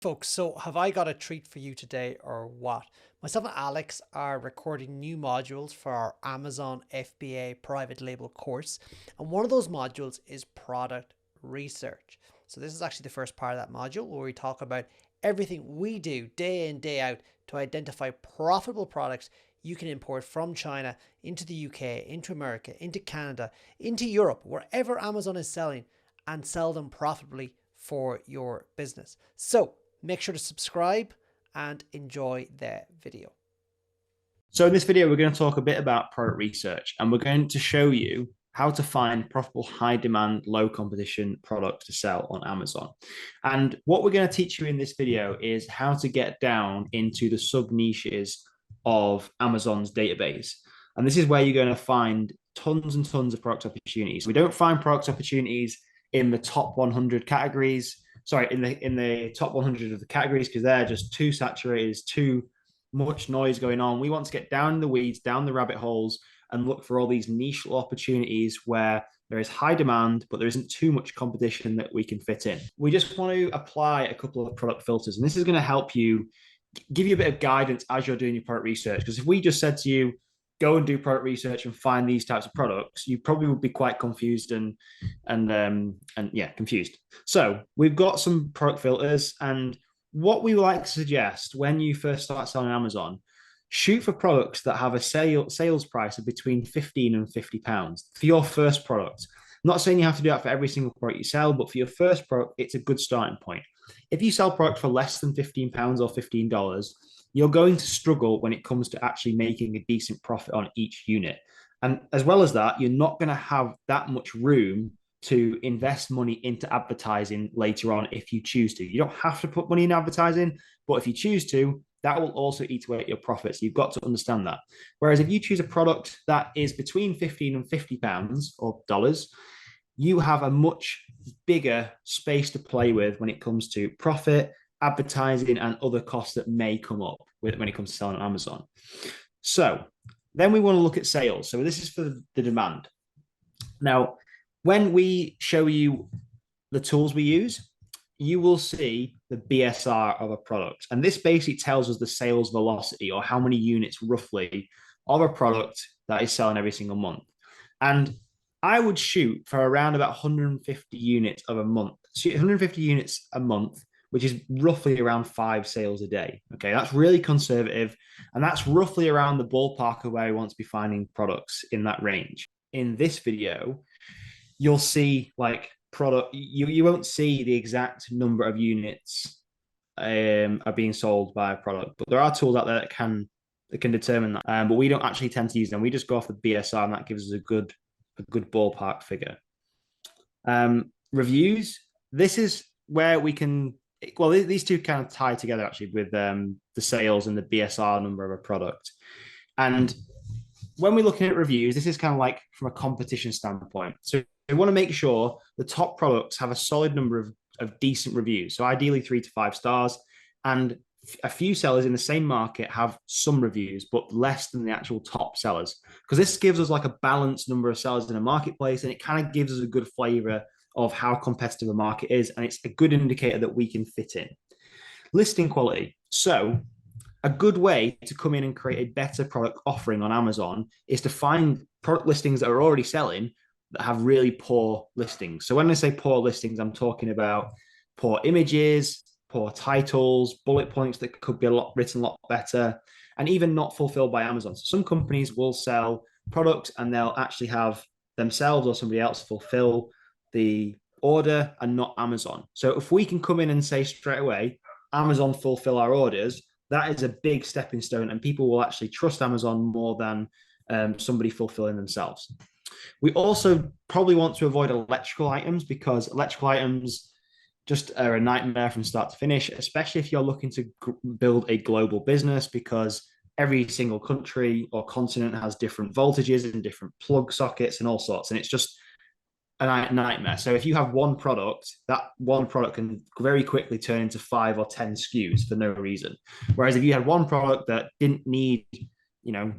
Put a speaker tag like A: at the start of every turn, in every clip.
A: Folks, so have I got a treat for you today or what? Myself and Alex are recording new modules for our Amazon FBA private label course, and one of those modules is product research. So this is actually the first part of that module where we talk about everything we do day in, day out to identify profitable products you can import from China into the UK, into America, into Canada, into Europe, wherever Amazon is selling, and sell them profitably for your business. So make sure to subscribe and enjoy the video.
B: So in this video, we're going to talk a bit about product research, and we're going to show you how to find profitable, high demand, low competition products to sell on Amazon. And what we're going to teach you in this video is how to get down into the sub niches of Amazon's database. And this is where you're going to find tons and tons of product opportunities. We don't find product opportunities in the top 100 categories. Sorry, in the top 100 of the categories, because they're just too saturated, too much noise going on. We want to get down in the weeds, down the rabbit holes, and look for all these niche opportunities where there is high demand, but there isn't too much competition that we can fit in. We just want to apply a couple of product filters, and this is going to help you, give you a bit of guidance as you're doing your product research. Because if we just said to you, go and do product research and find these types of products, you probably would be quite confused and confused. So we've got some product filters, and what we like to suggest when you first start selling on Amazon, shoot for products that have a sales price of between 15 and 50 pounds for your first product. I'm not saying you have to do that for every single product you sell, but for your first product, it's a good starting point. If you sell products for less than 15 pounds or $15, you're going to struggle when it comes to actually making a decent profit on each unit. And as well as that, you're not going to have that much room to invest money into advertising later on if you choose to. You don't have to put money in advertising, but if you choose to, that will also eat away at your profits. You've got to understand that. Whereas if you choose a product that is between 15 and 50 pounds or dollars, you have a much bigger space to play with when it comes to profit, advertising, and other costs that may come up when it comes to selling on Amazon. So then we want to look at sales. So this is for the demand. Now, when we show you the tools we use, you will see the BSR of a product. And this basically tells us the sales velocity, or how many units roughly of a product that is selling every single month. And I would shoot for around about 150 units of a month. So 150 units a month, which is roughly around 5 sales a day. Okay, that's really conservative. And that's roughly around the ballpark of where we want to be finding products in that range. In this video, you'll see like product, you won't see the exact number of units are being sold by a product, but there are tools out there that can determine that. But we don't actually tend to use them. We just go off the BSR, and that gives us a good ballpark figure. Reviews. This is where we can. Well, these two kind of tie together actually with the sales and the BSR number of a product. And when we're looking at reviews, this is kind of like from a competition standpoint. So we want to make sure the top products have a solid number of decent reviews. So ideally 3 to 5 stars, and a few sellers in the same market have some reviews, but less than the actual top sellers. Because this gives us like a balanced number of sellers in a marketplace, and it kind of gives us a good flavor of how competitive a market is. And it's a good indicator that we can fit in. Listing quality. So a good way to come in and create a better product offering on Amazon is to find product listings that are already selling that have really poor listings. So when I say poor listings, I'm talking about poor images, poor titles, bullet points that could be written a lot better, and even not fulfilled by Amazon. So some companies will sell products and they'll actually have themselves or somebody else fulfill the order and not Amazon. So if we can come in and say straight away, Amazon fulfill our orders, that is a big stepping stone, and people will actually trust Amazon more than somebody fulfilling themselves. We also probably want to avoid electrical items, because electrical items just are a nightmare from start to finish, especially if you're looking to build a global business, because every single country or continent has different voltages and different plug sockets and all sorts, and it's just a nightmare. So if you have one product, that one product can very quickly turn into 5 or 10 SKUs for no reason. Whereas if you had one product that didn't need,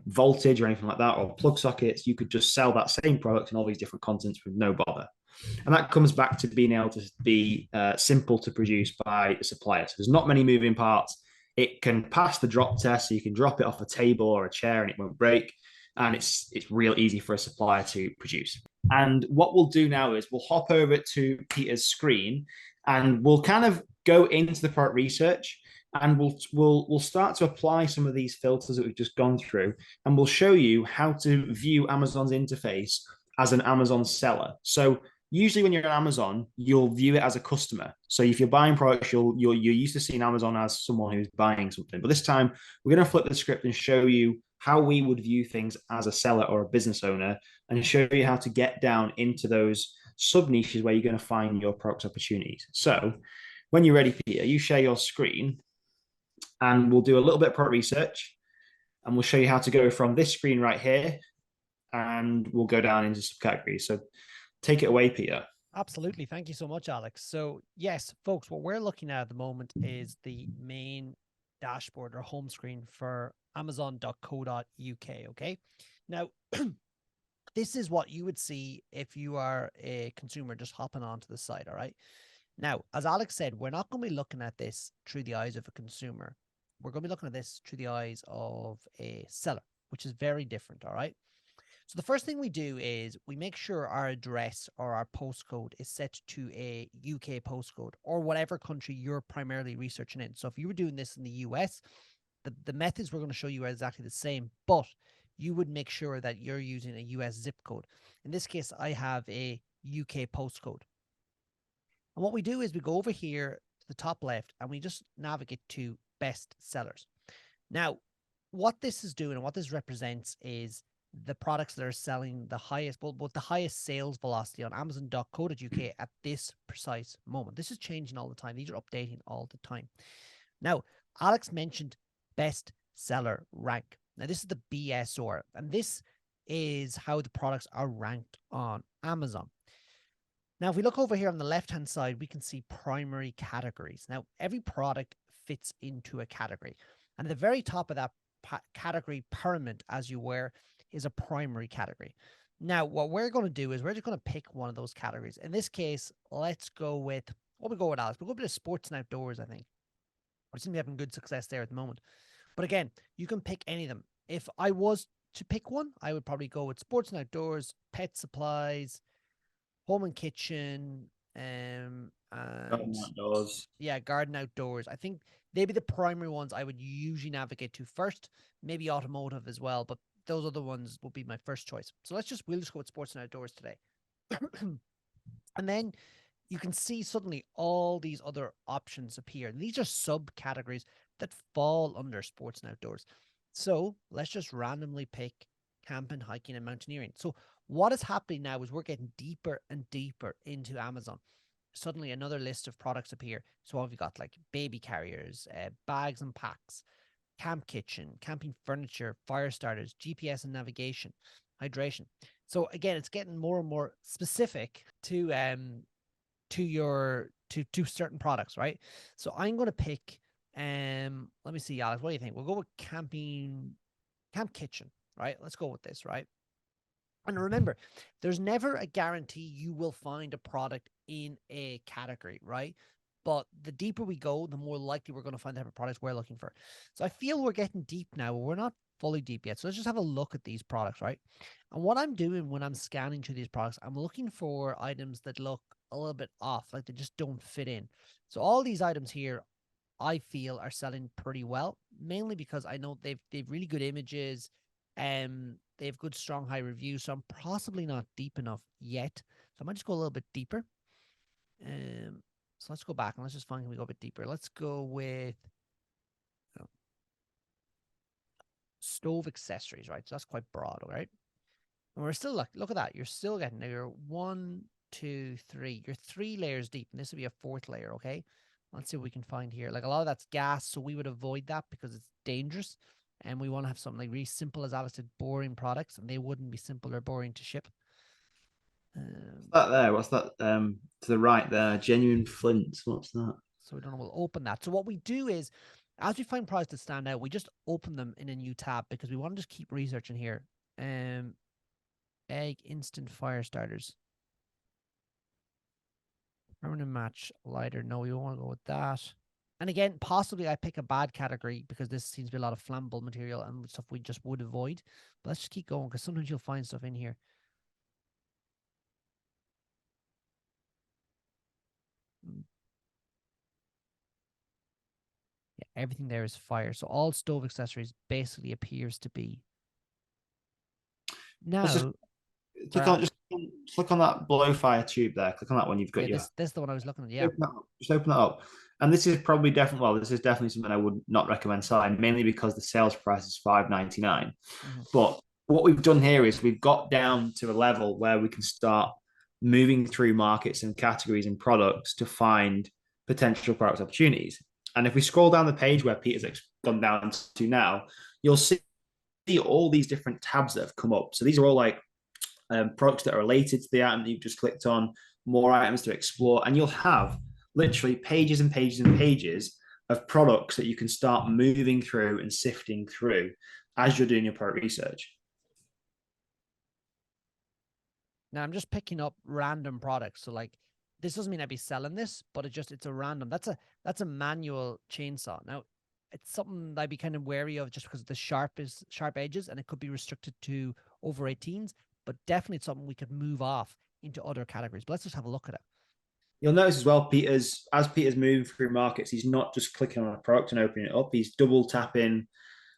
B: voltage or anything like that, or plug sockets, you could just sell that same product in all these different continents with no bother. And that comes back to being able to be simple to produce by a supplier. So there's not many moving parts. It can pass the drop test, so you can drop it off a table or a chair and it won't break. And it's real easy for a supplier to produce. And what we'll do now is we'll hop over to Peter's screen and we'll kind of go into the product research and we'll start to apply some of these filters that we've just gone through, and we'll show you how to view Amazon's interface as an Amazon seller. So usually when you're on Amazon, you'll view it as a customer. So if you're buying products, you're used to seeing Amazon as someone who's buying something. But this time, we're going to flip the script and show you how we would view things as a seller or a business owner, and show you how to get down into those sub niches where you're going to find your product opportunities. So when you're ready, Peter, you share your screen, and we'll do a little bit of product research, and we'll show you how to go from this screen right here, and we'll go down into subcategories. So take it away, Peter.
A: Absolutely. Thank you so much, Alex. So yes, folks, what we're looking at the moment is the main dashboard or home screen for amazon.co.uk. Okay. Now, this is what you would see if you are a consumer just hopping onto the site. All right. Now, as Alex said, we're not going to be looking at this through the eyes of a consumer. We're going to be looking at this through the eyes of a seller, which is very different. All right. So the first thing we do is we make sure our address or our postcode is set to a UK postcode or whatever country you're primarily researching in. So if you were doing this in the US, the methods we're going to show you are exactly the same, but you would make sure that you're using a US zip code. In this case, I have a UK postcode. And what we do is we go over here to the top left and we just navigate to best sellers. Now, what this is doing and what this represents is the products that are selling the highest, well, the highest sales velocity on amazon.co.uk at this precise moment. This is changing all the time. These are updating all the time. Now, Alex mentioned best seller rank. Now, this is the BSR, and this is how the products are ranked on Amazon. Now, if we look over here on the left-hand side, we can see primary categories. Now, every product fits into a category. And at the very top of that category pyramid, as you were, is a primary category. Now, what we're going to do is we're just going to pick one of those categories. In this case, let's go with, what we go with, Alex? We'll go with sports and outdoors, I think. We seem to be having good success there at the moment. But again, you can pick any of them. If I was to pick one, I would probably go with sports and outdoors, pet supplies, home and kitchen, and
B: Garden outdoors.
A: yeah, garden outdoors. I think they'd be the primary ones I would usually navigate to first, maybe automotive as well, but those other ones will be my first choice. So we'll just go with sports and outdoors today. And then you can see suddenly all these other options appear. And these are subcategories that fall under sports and outdoors. So let's just randomly pick camping, hiking, and mountaineering. So what is happening now is we're getting deeper and deeper into Amazon. Suddenly another list of products appear. So what have you got? Like baby carriers, bags and packs, camp kitchen, camping furniture, fire starters, GPS and navigation, hydration. So again, it's getting more and more specific to certain products, right? So I'm going to pick let me see, Alex, what do you think? We'll go with camp kitchen, right? Let's go with this, right? And remember, there's never a guarantee you will find a product in a category, right? But the deeper we go, the more likely we're going to find the type of products we're looking for. So I feel we're getting deep now. We're not fully deep yet. So let's just have a look at these products, right? And what I'm doing when I'm scanning through these products, I'm looking for items that look a little bit off, like they just don't fit in. So all these items here, I feel are selling pretty well, mainly because I know they've really good images, they have good, strong, high reviews. So I'm possibly not deep enough yet. So I might just go a little bit deeper. So let's go back and let's just find, can we go a bit deeper? Let's go with stove accessories, right? So that's quite broad, all right? And we're still, look at that. You're still getting, now you're 1, 2, 3. You're 3 layers deep, and this will be a 4th layer, okay? Let's see what we can find here. Like a lot of that's gas, so we would avoid that because it's dangerous. And we want to have something like really simple, as Alice said, boring products, and they wouldn't be simple or boring to ship.
B: What's that there? What's that to the right there? Genuine flints. What's that?
A: So we don't know, we'll open that. So what we do is, as we find products that stand out, we just open them in a new tab because we want to just keep researching here. Egg instant fire starters. Permanent match lighter. No, we won't go with that. And again, possibly I pick a bad category because this seems to be a lot of flammable material and stuff we just would avoid. But let's just keep going because sometimes you'll find stuff in here. Mm, yeah, everything there is fire. So all stove accessories basically appears to be.
B: Let's just
A: Now,
B: click
A: sorry,
B: on
A: Alex.
B: just click on that blow fire tube there. Click on that one. You've got
A: Yeah,
B: your
A: this is the one I was looking at. Yeah.
B: open that up. Just open that up. And this is probably definitely well, this is definitely something I would not recommend selling, mainly because the sales price is $5.99.
A: Mm-hmm.
B: But what we've done here is we've got down to a level where we can start moving through markets and categories and products to find potential product opportunities. And if we scroll down the page where Peter's gone down to now, you'll see all these different tabs that have come up. So these are all like products that are related to the item that you've just clicked on, more items to explore, and you'll have literally pages and pages and pages of products that you can start moving through and sifting through as you're doing your product research.
A: Now I'm just picking up random products. So like this doesn't mean I'd be selling this, but it's a random. That's a manual chainsaw. Now it's something that I'd be kind of wary of just because of the sharp edges and it could be restricted to over 18s, but definitely it's something we could move off into other categories. But let's just have a look at it.
B: You'll notice as well, Peter's moving through markets, he's not just clicking on a product and opening it up. He's double tapping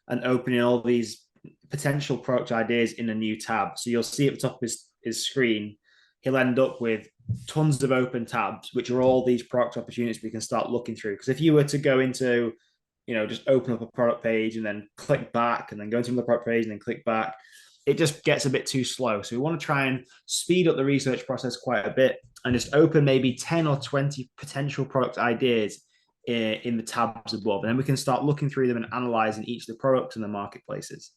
B: and opening all these potential product ideas in a new tab. So you'll see at the top of his screen, he'll end up with tons of open tabs, which are all these product opportunities we can start looking through. Because if you were to go into, just open up a product page and then click back and then go into another product page and then click back, it just gets a bit too slow. So we want to try and speed up the research process quite a bit and just open maybe 10 or 20 potential product ideas in the tabs above. And then we can start looking through them and analyzing each of the products and the marketplaces.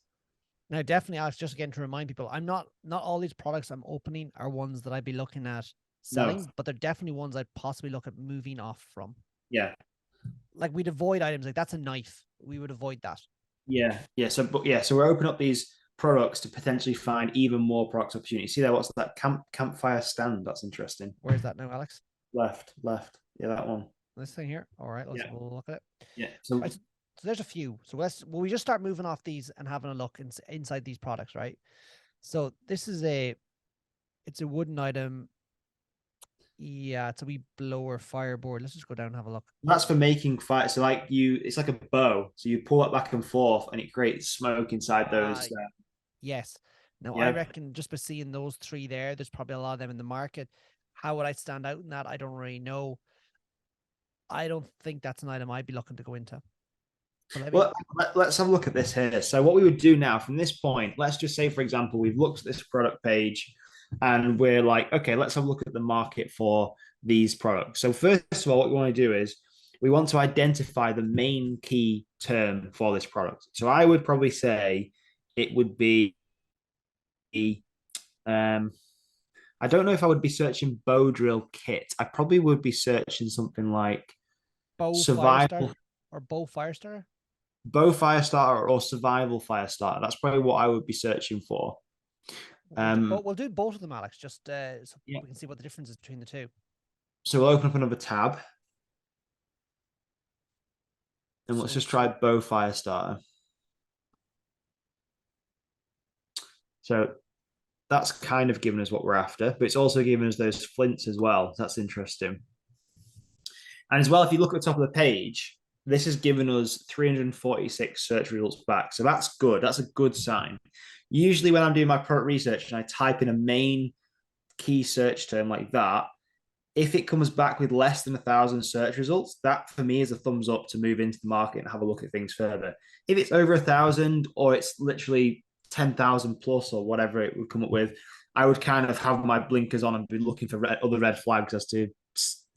A: Now, definitely, Alex, just again to remind people, I'm not all these products I'm opening are ones that I'd be looking at
B: No.
A: selling, but they're definitely ones I'd possibly look at moving off from.
B: Yeah.
A: Like we'd avoid items like that's a knife. We would avoid that.
B: Yeah. Yeah. So we're opening up these products to potentially find even more product opportunities. See there, what's that campfire stand? That's interesting.
A: Where's that now, Alex?
B: Left. Yeah, that one.
A: This thing here. All right, let's
B: Yeah.
A: have a look at it.
B: Yeah.
A: Right, so there's a few. So we just start moving off these and having a look inside these products, right? So this is it's a wooden item. Yeah, it's a wee blower fireboard. Let's just go down and have a look.
B: That's for making fire. So it's like a bow. So you pull it back and forth, and it creates smoke inside those.
A: Yes. Now I
B: Yeah.
A: reckon just by seeing those three there's probably a lot of them in the market. How would I stand out in that? I don't really know. I don't think that's an item I'd be looking to go into. But
B: Well, let's have a look at this here. So what we would do now from this point, let's just say, for example, we've looked at this product page and we're like, okay, let's have a look at the market for these products. So first of all, what we want to do is we want to identify the main key term for this product. So I would probably say it would be, um, I don't know if I would be searching bow drill kit. I probably would be searching something like
A: bow
B: survival
A: firestarter or bow firestarter?
B: bow fire starter or survival fire starter. That's probably what I would be searching for.
A: We'll do both of them, Alex, just so
B: Yeah.
A: we can see what the difference is between the two.
B: So we'll open up another tab and let's
A: So
B: just try bow fire starter. So that's kind of given us what we're after, but it's also given us those flints as well. That's interesting. And as well, if you look at the top of the page, this has given us 346 search results back. So that's good. That's a good sign. Usually when I'm doing my product research and I type in a main key search term like that, if it comes back with less than 1,000 search results, that for me is a thumbs up to move into the market and have a look at things further. If it's over 1,000 or it's literally 10,000 plus or whatever it would come up with, I would kind of have my blinkers on and be looking for other red flags as to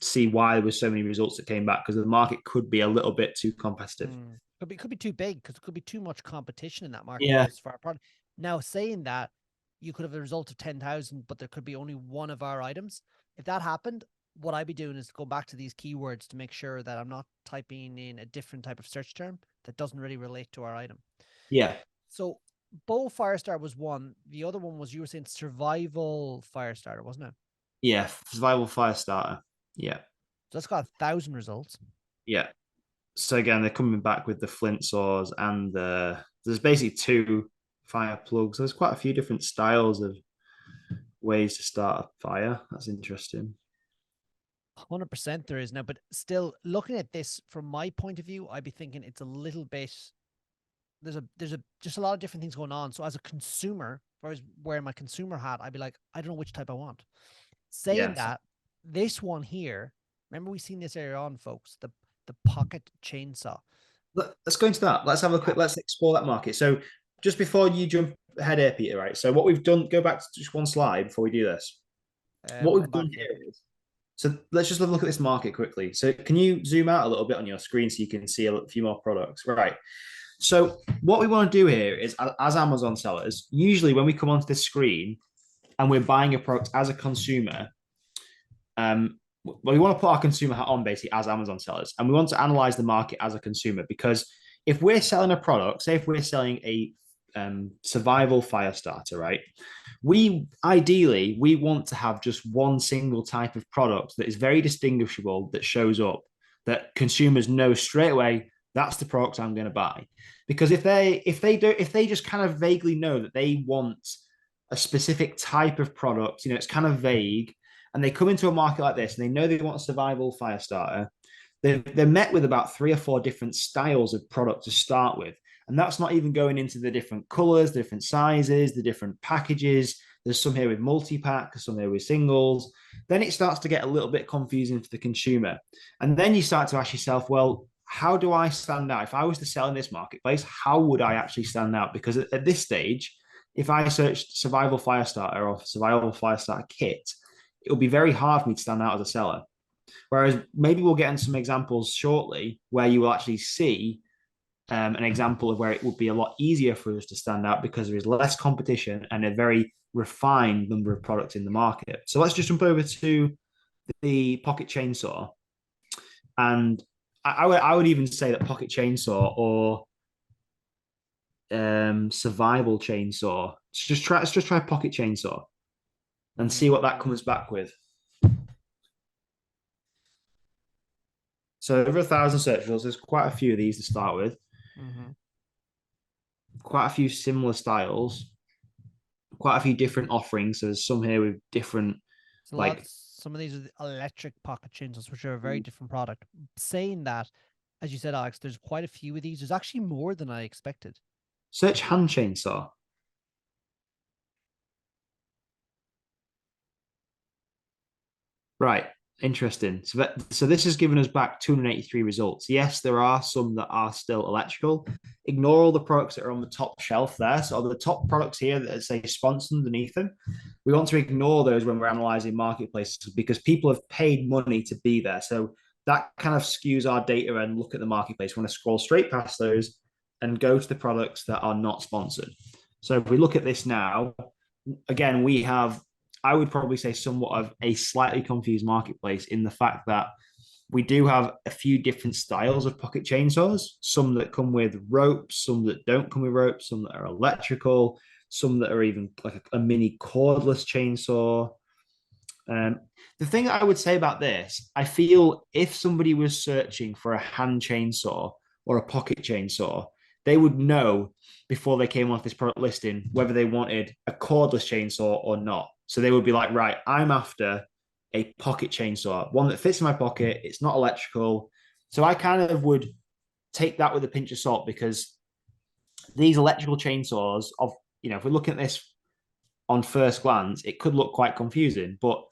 B: see why there were so many results that came back, because the market could be a little bit too competitive.
A: Could be too big because it could be too much competition in that
B: Yeah.
A: marketplace for our product. Now, saying that, you could have a result of 10,000, but there could be only one of our items. If that happened, what I'd be doing is go back to these keywords to make sure that I'm not typing in a different type of search term that doesn't really relate to our item.
B: Yeah.
A: So bow firestarter was one. The other one was, you were saying survival firestarter, wasn't it?
B: Yeah. Survival fire starter. Yeah.
A: So that's got 1,000 results.
B: Yeah. So again, they're coming back with the flint saws and there's basically two fire plugs. There's quite a few different styles of ways to start a fire. That's interesting.
A: 100% there is now, but still looking at this from my point of view, I'd be thinking it's a little bit, there's a just a lot of different things going on. So as a consumer, if I was wearing my consumer hat, I'd be like, I don't know which type I want. Saying
B: Yes.
A: that, this one here, remember we seen this earlier on, folks, the pocket chainsaw.
B: Let's go into that. Let's have a
A: Yeah.
B: quick, let's explore that market. So just before you jump ahead here, Peter, right? So what we've done, go back to just one slide before we do this. What
A: We're
B: we've
A: going back
B: done
A: here.
B: here is, so let's just have a look at this market quickly. So can you zoom out a little bit on your screen so you can see a few more products? Right. So what we want to do here is, as Amazon sellers, usually when we come onto this screen and we're buying a product as a consumer, well, we want to put our consumer hat on basically as Amazon sellers, and we want to analyze the market as a consumer because if we're selling a product, say if we're selling a survival fire starter, right? We ideally we want to have just one single type of product that is very distinguishable that shows up that consumers know straight away that's the product I'm going to buy. Because if they just kind of vaguely know that they want a specific type of product, it's kind of vague, and they come into a market like this and they know they want a survival fire starter, they're met with about 3 or 4 different styles of product to start with. And that's not even going into the different colors, the different sizes, the different packages. There's some here with multi-pack, some here with singles. Then it starts to get a little bit confusing for the consumer. And then you start to ask yourself, well, how do I stand out? If I was to sell in this marketplace, how would I actually stand out? Because at this stage, if I searched survival fire starter or survival fire starter kit, it would be very hard for me to stand out as a seller. Whereas maybe we'll get into some examples shortly where you will actually see an example of where it would be a lot easier for us to stand out because there is less competition and a very refined number of products in the market. So let's just jump over to the pocket chainsaw. And I would even say that pocket chainsaw or survival chainsaw. Let's just try pocket chainsaw and see what that comes back with. So over 1,000 search results. There's quite a few of these to start with.
A: Mm-hmm.
B: Quite a few similar styles. Quite a few different offerings. So there's some here with different
A: So
B: like
A: some of these are the electric pocket chainsaws, which are a very different product. Saying that, as you said, Alex, there's quite a few of these. There's actually more than I expected.
B: search hand chainsaw. Right. Interesting. So this has given us back 283 results. Yes, there are some that are still electrical. Ignore all the products that are on the top shelf there. So the top products here that say sponsored underneath them, we want to ignore those when we're analyzing marketplaces because people have paid money to be there. So that kind of skews our data and look at the marketplace. We want to scroll straight past those and go to the products that are not sponsored. So if we look at this now, again, we have, I would probably say, somewhat of a slightly confused marketplace in the fact that we do have a few different styles of pocket chainsaws, some that come with ropes, some that don't come with ropes, some that are electrical, some that are even like a mini cordless chainsaw. The thing I would say about this, I feel if somebody was searching for a hand chainsaw or a pocket chainsaw, they would know before they came off this product listing whether they wanted a cordless chainsaw or not. So they would be like, right, I'm after a pocket chainsaw, one that fits in my pocket. It's not electrical. So I kind of would take that with a pinch of salt because these electrical chainsaws of, if we're looking at this on first glance, it could look quite confusing. But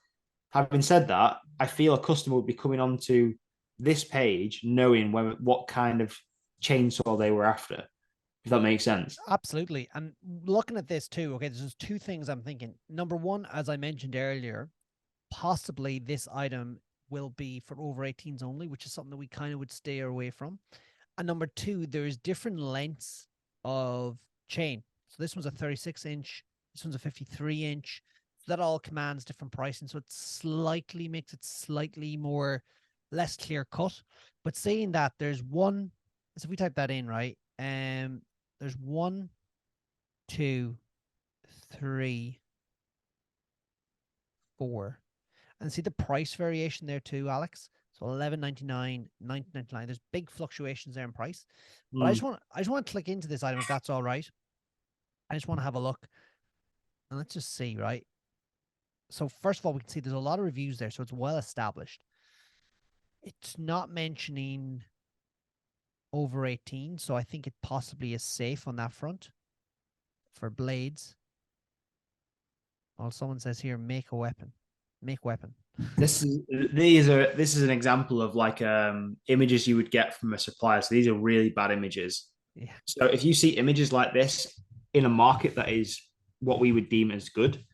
B: having said that, I feel a customer would be coming onto this page knowing what kind of chainsaw they were after, if that makes sense.
A: Absolutely. And looking at this too, okay, there's two things I'm thinking. Number one, as I mentioned earlier, possibly this item will be for over 18s only, which is something that we kind of would stay away from. And number two, there's different lengths of chain. So this one's a 36-inch, this one's a 53-inch. So that all commands different pricing. So it slightly makes it slightly more less clear cut. But saying that, there's one. So if we type that in, right? There's 1, 2, 3, 4. And see the price variation there too, Alex. So 11.99, 19.99. There's big fluctuations there in price. But
B: Mm.
A: I just want to click into this item if that's all right. I just want to have a look. And let's just see, right? So first of all, we can see there's a lot of reviews there, so it's well established. It's not mentioning over 18, so I think it possibly is safe on that front for blades. Well, someone says here, make a weapon. Make weapon.
B: This is an example of like images you would get from a supplier. So these are really bad images.
A: Yeah.
B: So if you see images like this in a market that is what we would deem as good,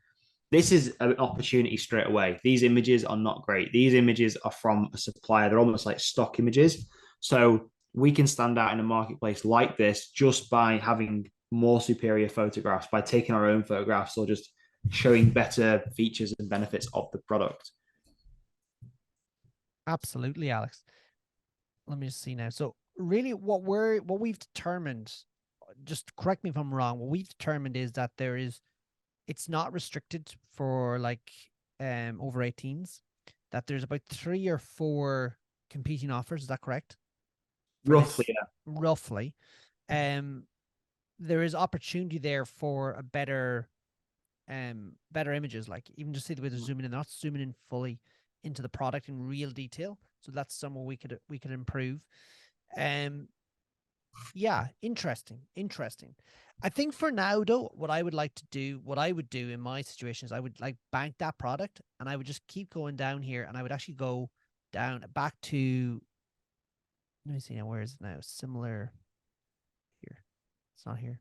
B: this is an opportunity straight away. These images are not great. These images are from a supplier. They're almost like stock images. So we can stand out in a marketplace like this just by having more superior photographs, by taking our own photographs or just showing better features and benefits of the product.
A: Absolutely, Alex. Let me just see now. So really what we've determined, just correct me if I'm wrong, what we've determined is that it's not restricted for like over 18s, that there's about 3 or 4 competing offers. Is that correct? For
B: Roughly,
A: this, roughly. There is opportunity there for a better images, like even just see the way they're zooming in, they're not zooming in fully into the product in real detail. So that's somewhere we could improve. Yeah, interesting. I think for now though, what I would do in my situation is I would like bank that product and I would just keep going down here and I would actually go down back to, let me see now, where is it now? Similar here. It's not here.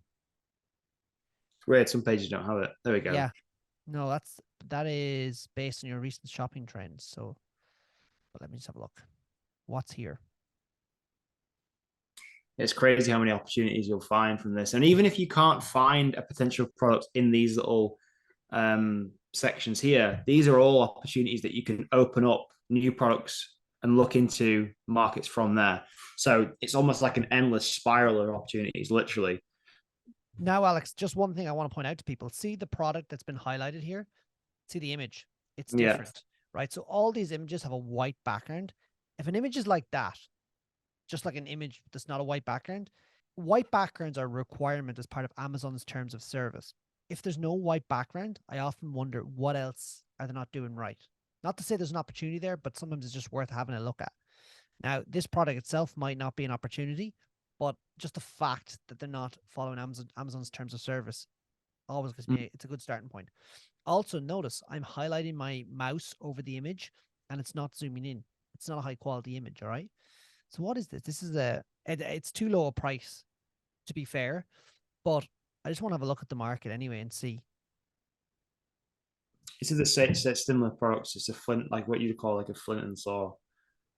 B: it's weird. Some pages don't have it. There we go.
A: Yeah. No, that is based on your recent shopping trends. So but let me just have a look. What's here?
B: It's crazy how many opportunities you'll find from this. And even if you can't find a potential product in these little sections here, these are all opportunities that you can open up new products and look into markets from there. So it's almost like an endless spiral of opportunities, literally.
A: Now, Alex, just one thing I want to point out to people. See the product that's been highlighted here? See the image. It's
B: Yeah.
A: different, right? So all these images have a white background. If an image is like that, just like an image that's not a white backgrounds are a requirement as part of Amazon's terms of service. If there's no white background, I often wonder what else are they not doing right? Not to say there's an opportunity there, but sometimes it's just worth having a look at. Now, this product itself might not be an opportunity, but just the fact that they're not following Amazon's terms of service always gives me it's a good starting point. Also, notice I'm highlighting my mouse over the image and it's not zooming in. It's not a high quality image, all right? So what is this? This is it's too low a price, to be fair, but I just want to have a look at the market anyway and see.
B: It's the same similar products. It's a flint, like what you'd call like a flint and saw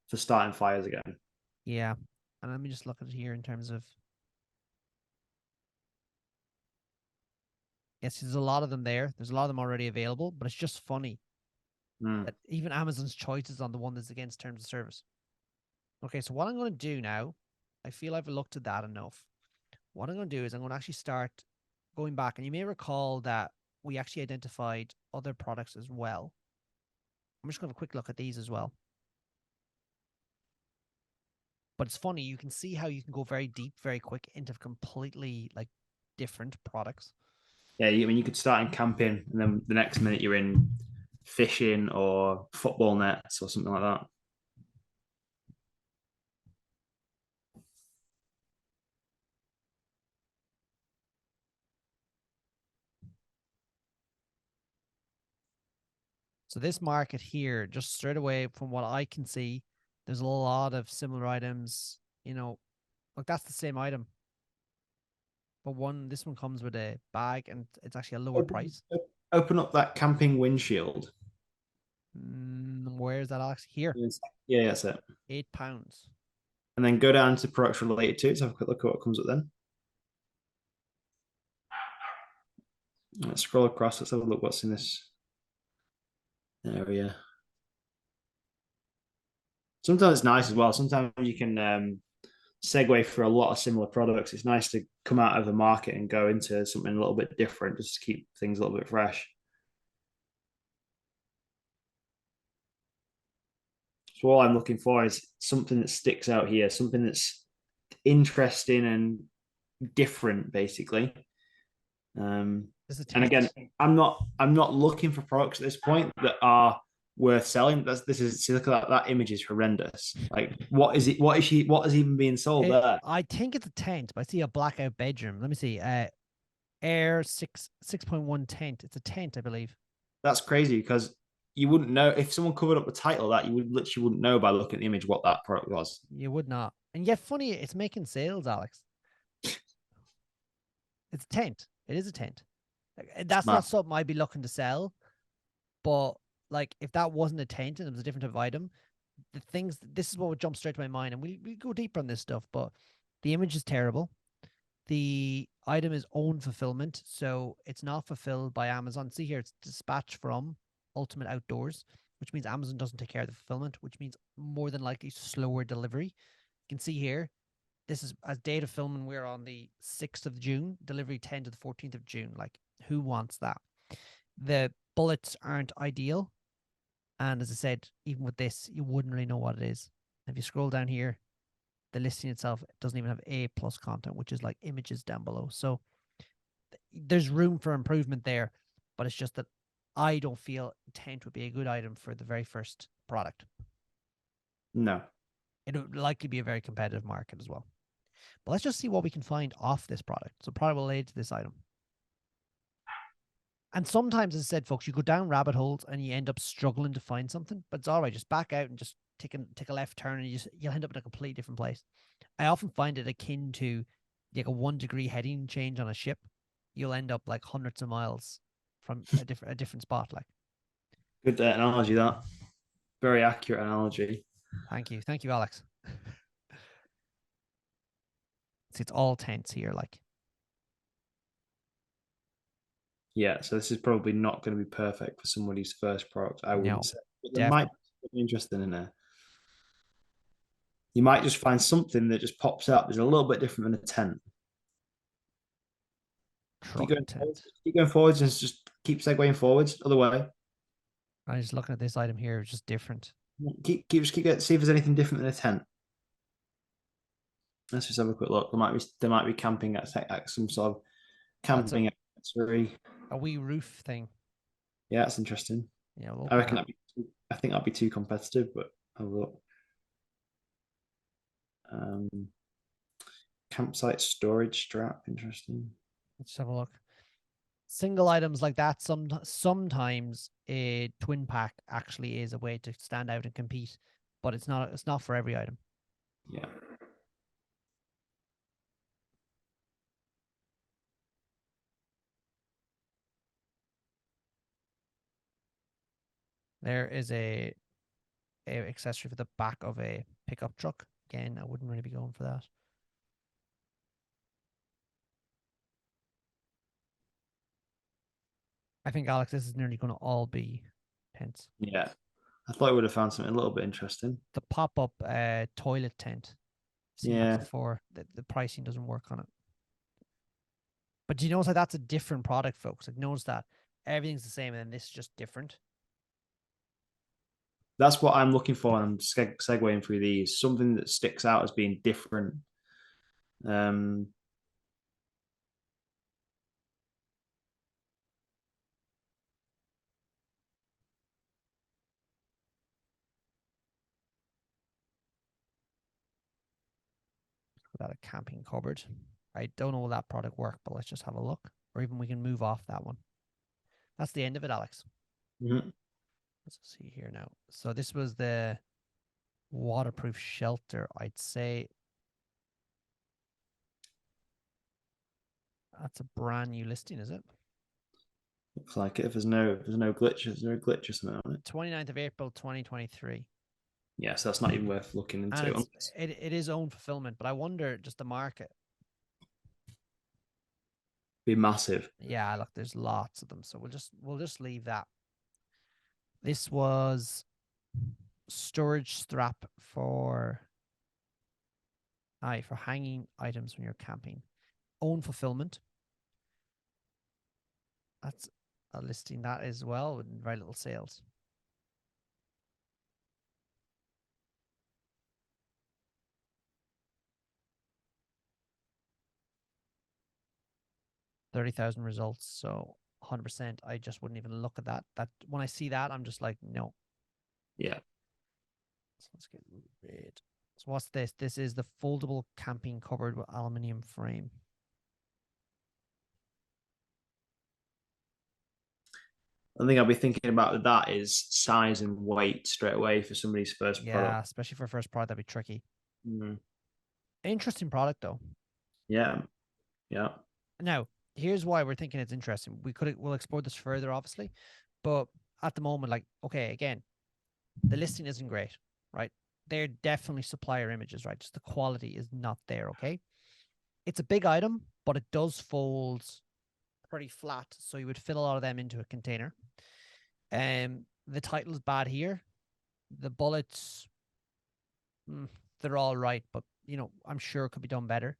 B: for starting fires again.
A: Yeah. And let me just look at it here in terms of, yes, there's a lot of them there. There's a lot of them already available, but it's just funny that even Amazon's choice is on the one that's against terms of service. Okay, so what I'm going to do now, I feel I've looked at that enough. What I'm going to do is I'm going to actually start going back. And you may recall that we actually identified other products as well. I'm just going to have a quick look at these as well. But it's funny, you can see how you can go very deep, very quick into completely like different products.
B: Yeah, I mean, you could start in camping and then the next minute you're in fishing or football nets or something like that.
A: So this market here, just straight away from what I can see, there's a lot of similar items, like that's the same item. But this one comes with a bag and it's actually a lower price.
B: Open up that camping windshield.
A: Where is that, Alex? Here.
B: Yeah, that's it.
A: £8.
B: And then go down to products related to it. So have a quick look at what comes up then. Let's scroll across. Let's have a look what's in this area. Sometimes it's nice as well. Sometimes you can segue for a lot of similar products. It's nice to come out of the market and go into something a little bit different just to keep things a little bit fresh. So all I'm looking for is something that sticks out here, something that's interesting and different, basically.
A: This is a
B: And again,
A: tent.
B: I'm not looking for products at this point that are worth selling. See, look at that image is horrendous. Like, what is it? What is even being sold there?
A: I think it's a tent, but I see a blackout bedroom. Let me see. Air 6.1 tent. It's a tent, I believe.
B: That's crazy because you wouldn't know if someone covered up the title of that, you would literally wouldn't know by looking at the image what that product was.
A: You would not. And yet, funny, it's making sales, Alex. It's a tent. It is a tent. That's not something I'd be looking to sell. But like, if that wasn't a tent and it was a different type of item, the things. This is what would jump straight to my mind, and we go deeper on this stuff. But the image is terrible. The item is own fulfillment, so it's not fulfilled by Amazon. See here, it's dispatched from Ultimate Outdoors, which means Amazon doesn't take care of the fulfillment, which means more than likely slower delivery. You can see here, this is as date of filming, we're on the 6th of June, delivery 10 to the 14th of June. Like, who wants that? The bullets aren't ideal. And as I said, even with this, you wouldn't really know what it is. If you scroll down here, the listing itself doesn't even have A plus content, which is like images down below. So there's room for improvement there, but it's just that I don't feel tent would be a good item for the very first product.
B: No.
A: It would likely be a very competitive market as well. But let's just see what we can find off this product. So product related to this item. And sometimes, as I said, folks, you go down rabbit holes and you end up struggling to find something, but it's all right. Just back out and just take a left turn, and you'll end up in a completely different place. I often find it akin to like a 1 degree heading change on a ship. You'll end up like hundreds of miles from a different spot. Like,
B: Good analogy, that. Very accurate analogy.
A: thank you, Alex. See, it's all tense here. Like,
B: Yeah, so this is probably not going to be perfect for somebody's first product, I
A: no,
B: wouldn't say. But there might
A: definitely
B: be something interesting in there. You might just find something that just pops up. There's a little bit different than a tent. Keep
A: trucking
B: going forwards,
A: tent.
B: keep going forwards and just keep segueing forwards. Other way.
A: I'm just looking at this item here. It's just different.
B: Keep going. See if there's anything different than a tent. Let's just have a quick look. There might be camping at some sort of
A: That's
B: camping accessory.
A: a wee roof thing.
B: Yeah, that's interesting.
A: Yeah, we'll
B: I
A: open
B: reckon
A: that.
B: I think that'd be too competitive, but have a look. Um, campsite storage strap, interesting.
A: Let's have a look. Single items like that, sometimes a twin pack actually is a way to stand out and compete, but it's not. It's not for every item.
B: Yeah.
A: There is a accessory for the back of a pickup truck. Again, I wouldn't really be going for that. I think, Alex, this is nearly going to all be tents.
B: Yeah. I thought I would have found something a little bit interesting.
A: The pop-up toilet tent. Seen that
B: Yeah.
A: before. The pricing doesn't work on it. But do you notice how that's a different product, folks? Like, notice that everything's the same, and then this is just different.
B: That's what I'm looking for. And I'm segueing through these. Something that sticks out as being different. Um,
A: Without a camping cupboard. I don't know will that product work, but let's just have a look. Or even we can move off that one. That's the end of it, Alex.
B: mhm.
A: Let's see here now. So this was the waterproof shelter. I'd say that's a brand new listing, is it?
B: Looks like it. If there's no glitch, is there a glitch or something on it?
A: 29th of April 2023.
B: Yeah, so that's not even worth looking
A: And
B: into.
A: it is own fulfillment, but I wonder just the market.
B: Be massive.
A: Yeah, look, there's lots of them. So we'll just leave that. This was storage strap for for hanging items when you're camping. Own fulfillment. That's a listing that as well with very little sales. 30,000 results. So 100%, I just wouldn't even look at that. That when I see that, I'm just like, no.
B: Yeah.
A: So let's get rid. So what's this? This is the foldable camping cupboard with aluminium frame.
B: I think I'll be thinking about that is size and weight straight away for somebody's first
A: Yeah,
B: product.
A: especially for first product, that'd be tricky.
B: Mm.
A: Interesting product though.
B: Yeah. Yeah.
A: Now, here's why we're thinking it's interesting. We'll explore this further, obviously, but at the moment, like, okay, again, the listing isn't great, right? They're definitely supplier images, right? Just the quality is not there, okay? It's a big item, but it does fold pretty flat, so you would fit a lot of them into a container. The title's bad here. The bullets, they're all right, but I'm sure it could be done better.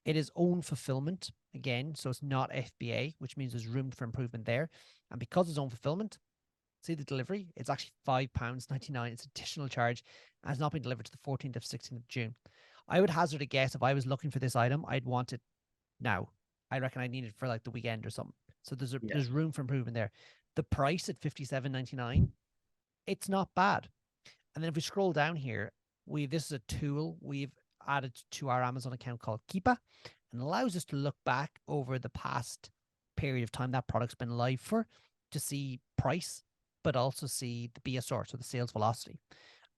A: It is own fulfillment again, so it's not FBA, which means there's room for improvement there. And because it's own fulfillment, see the delivery, it's actually £5.99. It's additional charge and has not been delivered to the 14th of 16th of June. I would hazard a guess if I was looking for this item, I'd want it now. I reckon I need it for like the weekend or something. So there's room for improvement there. The price at £57.99, it's not bad. And then if we scroll down here, this is a tool we've added to our Amazon account called Keepa, and allows us to look back over the past period of time that product's been live for to see price, but also see the BSR, so the sales velocity.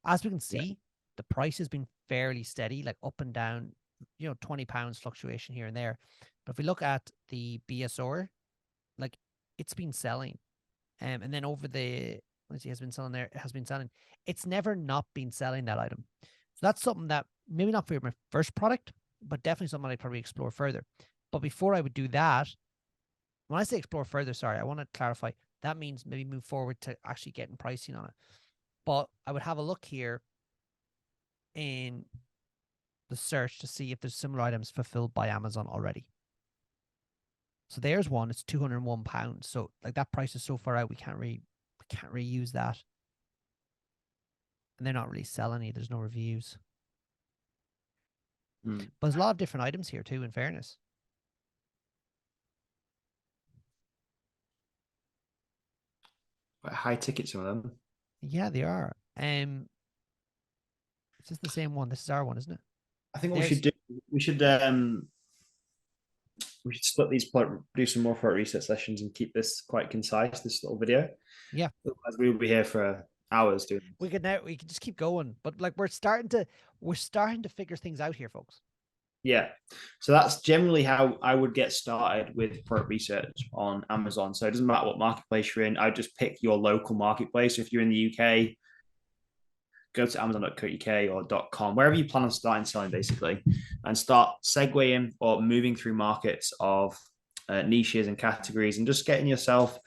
A: As we can see, the price has been fairly steady, like up and down, £20 fluctuation here and there. But if we look at the BSR, like it's been selling. And then over the, let's see, has been selling there, it has been selling. It's never not been selling that item. So that's something that maybe not for my first product, but definitely something I'd probably explore further. But before I would do that, when I say explore further, sorry, I want to clarify. That means maybe move forward to actually getting pricing on it. But I would have a look here in the search to see if there's similar items fulfilled by Amazon already. So there's one, it's £201. So like that price is so far out, we can't really use that. And they're not really selling it. There's no reviews. But there's a lot of different items here too, in fairness.
B: Quite high ticket, some of them.
A: Yeah, they are. Is this the same one? This is our one, isn't it?
B: I think what we should do, we should split these, do some more product research sessions and keep this quite concise, this little video.
A: Yeah.
B: Otherwise we will be here for hours doing this.
A: We could just keep going, but like we're starting to figure things out here, folks.
B: Yeah. So that's generally how I would get started with product research on Amazon. So it doesn't matter what marketplace you're in. I just pick your local marketplace. If you're in the UK, go to amazon.co.uk or .com, wherever you plan on starting selling, basically, and start segueing or moving through markets of niches and categories, and just getting yourself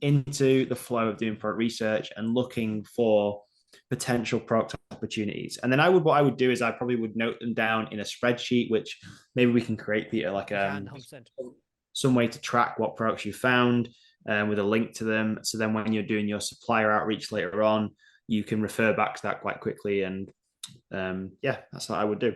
B: into the flow of doing product research and looking for potential product opportunities. And then what I would do is I probably would note them down in a spreadsheet, which maybe we can create, Peter, like some way to track what products you found with a link to them. So then when you're doing your supplier outreach later on, you can refer back to that quite quickly. And yeah, that's what I would do.